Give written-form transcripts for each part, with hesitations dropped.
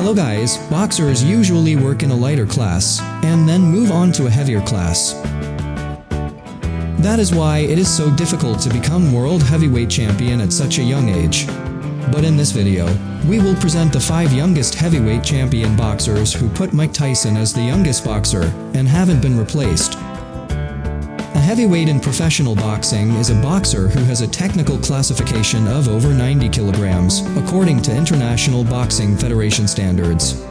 Hello guys, boxers usually work in a lighter class, and then move on to a heavier class. That is why it is so difficult to become world heavyweight champion at such a young age. But in this video, we will present the 5 youngest heavyweight champion boxers who put Mike Tyson as the youngest boxer, and haven't been replaced. A heavyweight in professional boxing is a boxer who has a technical classification of over 90 kilograms, according to International Boxing Federation standards.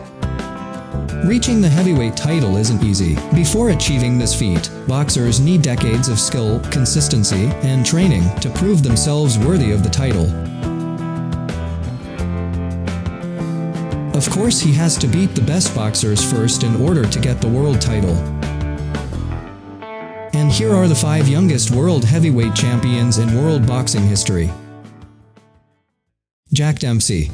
Reaching the heavyweight title isn't easy. Before achieving this feat, boxers need decades of skill, consistency, and training to prove themselves worthy of the title. Of course, he has to beat the best boxers first in order to get the world title. And here are the 5 youngest world heavyweight champions in world boxing history. Jack Dempsey.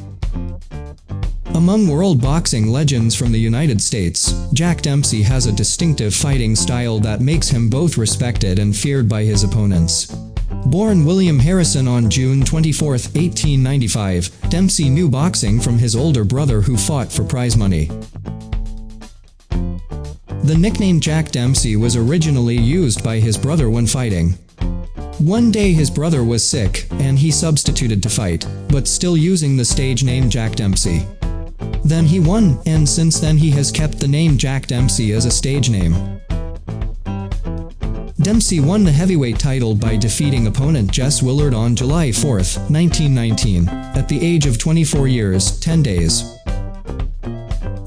Among world boxing legends from the United States, Jack Dempsey has a distinctive fighting style that makes him both respected and feared by his opponents. Born William Harrison on June 24, 1895, Dempsey knew boxing from his older brother who fought for prize money. The nickname Jack Dempsey was originally used by his brother when fighting. One day his brother was sick, and he substituted to fight, but still using the stage name Jack Dempsey. Then he won, and since then he has kept the name Jack Dempsey as a stage name. Dempsey won the heavyweight title by defeating opponent Jess Willard on July 4, 1919, at the age of 24 years, 10 days.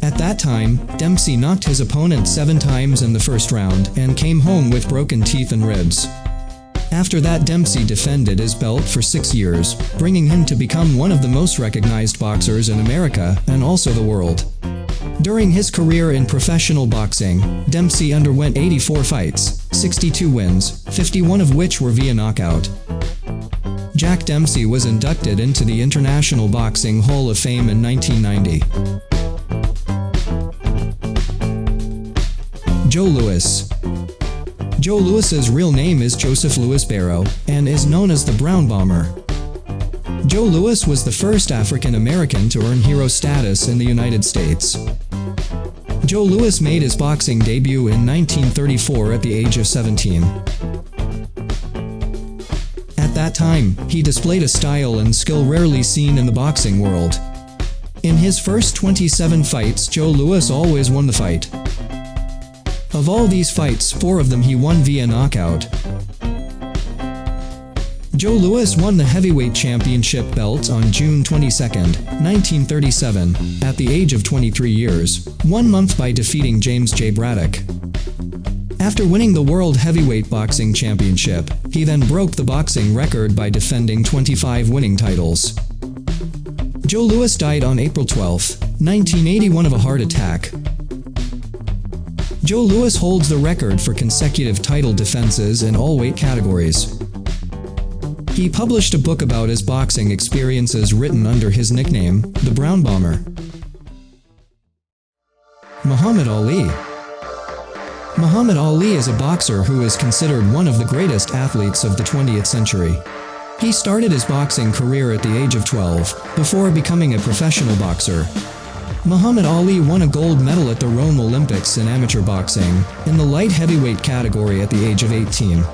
At that time, Dempsey knocked his opponent 7 times in the first round and came home with broken teeth and ribs. After that, Dempsey defended his belt for 6 years, bringing him to become one of the most recognized boxers in America and also the world. During his career in professional boxing, Dempsey underwent 84 fights, 62 wins, 51 of which were via knockout. Jack Dempsey was inducted into the International Boxing Hall of Fame in 1990. Joe Louis. Joe Louis's real name is Joseph Louis Barrow, and is known as the Brown Bomber. Joe Louis was the first African American to earn hero status in the United States. Joe Louis made his boxing debut in 1934 at the age of 17. At that time, he displayed a style and skill rarely seen in the boxing world. In his first 27 fights, Joe Louis always won the fight. Of all these fights, 4 of them he won via knockout. Joe Louis won the heavyweight championship belt on June 22, 1937, at the age of 23 years, 1 month by defeating James J. Braddock. After winning the World Heavyweight Boxing Championship, he then broke the boxing record by defending 25 winning titles. Joe Louis died on April 12, 1981 of a heart attack. Joe Louis holds the record for consecutive title defenses in all weight categories. He published a book about his boxing experiences written under his nickname, the Brown Bomber. Muhammad Ali. Muhammad Ali is a boxer who is considered one of the greatest athletes of the 20th century. He started his boxing career at the age of 12, before becoming a professional boxer. Muhammad Ali won a gold medal at the Rome Olympics in amateur boxing, in the light heavyweight category at the age of 18.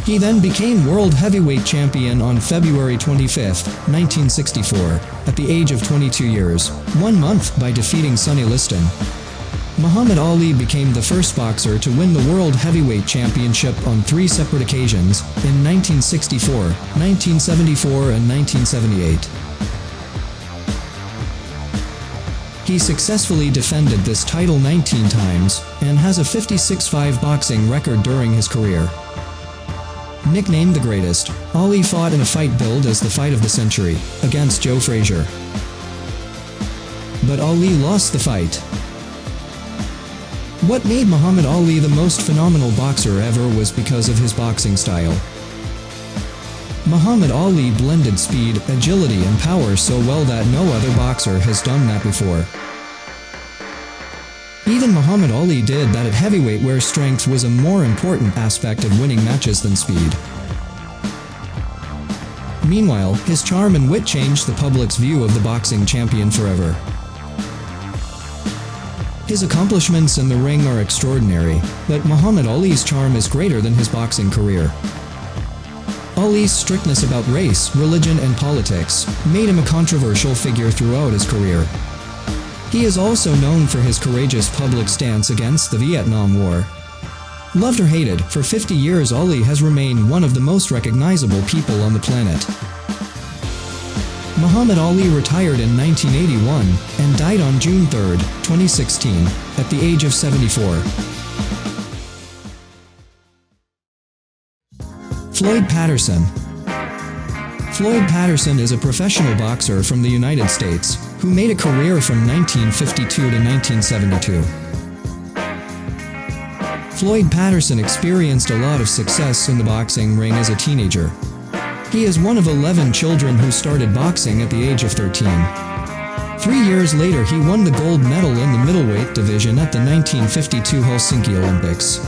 He then became world heavyweight champion on February 25, 1964, at the age of 22 years, 1 month by defeating Sonny Liston. Muhammad Ali became the first boxer to win the World Heavyweight Championship on 3 separate occasions, in 1964, 1974 and 1978. He successfully defended this title 19 times, and has a 56-5 boxing record during his career. Nicknamed the Greatest, Ali fought in a fight billed as the fight of the century, against Joe Frazier. But Ali lost the fight. What made Muhammad Ali the most phenomenal boxer ever was because of his boxing style. Muhammad Ali blended speed, agility and power so well that no other boxer has done that before. Even Muhammad Ali did that at heavyweight, where strength was a more important aspect of winning matches than speed. Meanwhile, his charm and wit changed the public's view of the boxing champion forever. His accomplishments in the ring are extraordinary, but Muhammad Ali's charm is greater than his boxing career. Ali's strictness about race, religion, and politics made him a controversial figure throughout his career. He is also known for his courageous public stance against the Vietnam War. Loved or hated, for 50 years Ali has remained one of the most recognizable people on the planet. Muhammad Ali retired in 1981 and died on June 3, 2016, at the age of 74. Floyd Patterson. Floyd Patterson is a professional boxer from the United States who made a career from 1952 to 1972. Floyd Patterson experienced a lot of success in the boxing ring as a teenager. He is one of 11 children who started boxing at the age of 13. 3 years later he won the gold medal in the middleweight division at the 1952 Helsinki Olympics.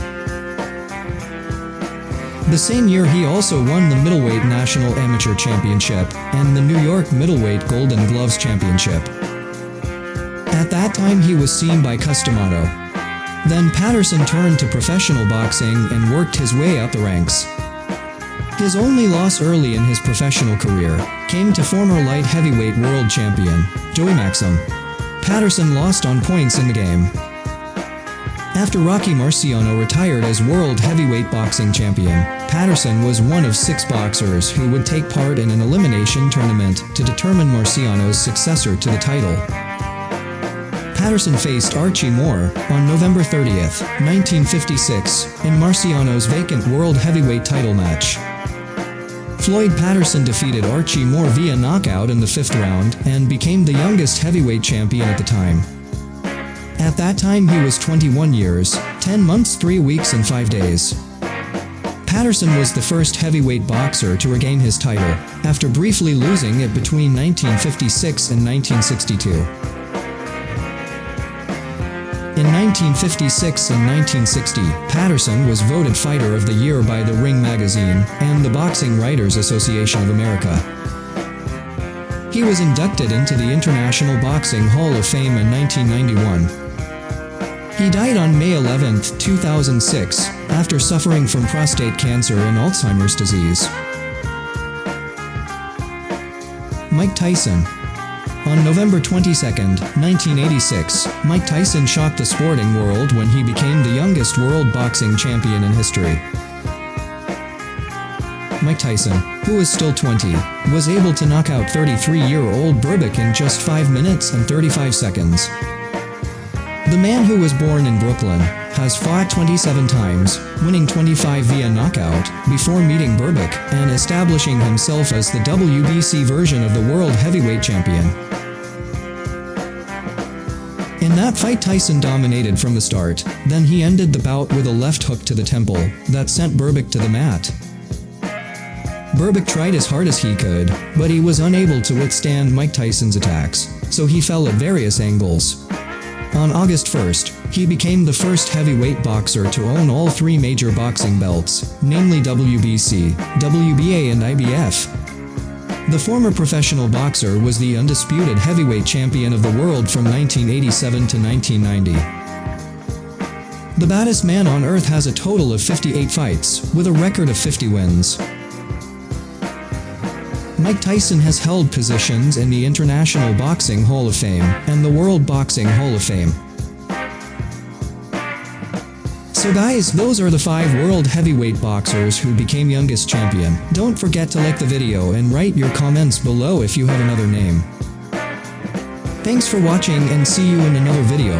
The same year he also won the Middleweight National Amateur Championship and the New York Middleweight Golden Gloves Championship. At that time he was seen by Customato. Then Patterson turned to professional boxing and worked his way up the ranks. His only loss early in his professional career came to former light heavyweight world champion, Joey Maxim. Patterson lost on points in the game. After Rocky Marciano retired as world heavyweight boxing champion, Patterson was one of 6 boxers who would take part in an elimination tournament to determine Marciano's successor to the title. Patterson faced Archie Moore on November 30, 1956, in Marciano's vacant world heavyweight title match. Floyd Patterson defeated Archie Moore via knockout in the 5th round and became the youngest heavyweight champion at the time. At that time he was 21 years, 10 months, 3 weeks and 5 days. Patterson was the first heavyweight boxer to regain his title, after briefly losing it between 1956 and 1962. In 1956 and 1960, Patterson was voted Fighter of the Year by the Ring magazine and the Boxing Writers Association of America. He was inducted into the International Boxing Hall of Fame in 1991. He died on May 11, 2006, after suffering from prostate cancer and Alzheimer's disease. Mike Tyson. On November 22, 1986, Mike Tyson shocked the sporting world when he became the youngest world boxing champion in history. Mike Tyson, who is still 20, was able to knock out 33-year-old Berbick in just 5 minutes and 35 seconds. The man who was born in Brooklyn has fought 27 times, winning 25 via knockout, before meeting Berbick and establishing himself as the WBC version of the world heavyweight champion. In that fight Tyson dominated from the start, then he ended the bout with a left hook to the temple that sent Berbick to the mat. Berbick tried as hard as he could, but he was unable to withstand Mike Tyson's attacks, so he fell at various angles. On August 1st, he became the first heavyweight boxer to own all 3 major boxing belts, namely WBC, WBA and IBF. The former professional boxer was the undisputed heavyweight champion of the world from 1987 to 1990. The baddest man on earth has a total of 58 fights, with a record of 50 wins. Mike Tyson has held positions in the International Boxing Hall of Fame and the World Boxing Hall of Fame. So guys, those are the 5 world heavyweight boxers who became youngest champion. Don't forget to like the video and write your comments below if you have another name. Thanks for watching and see you in another video.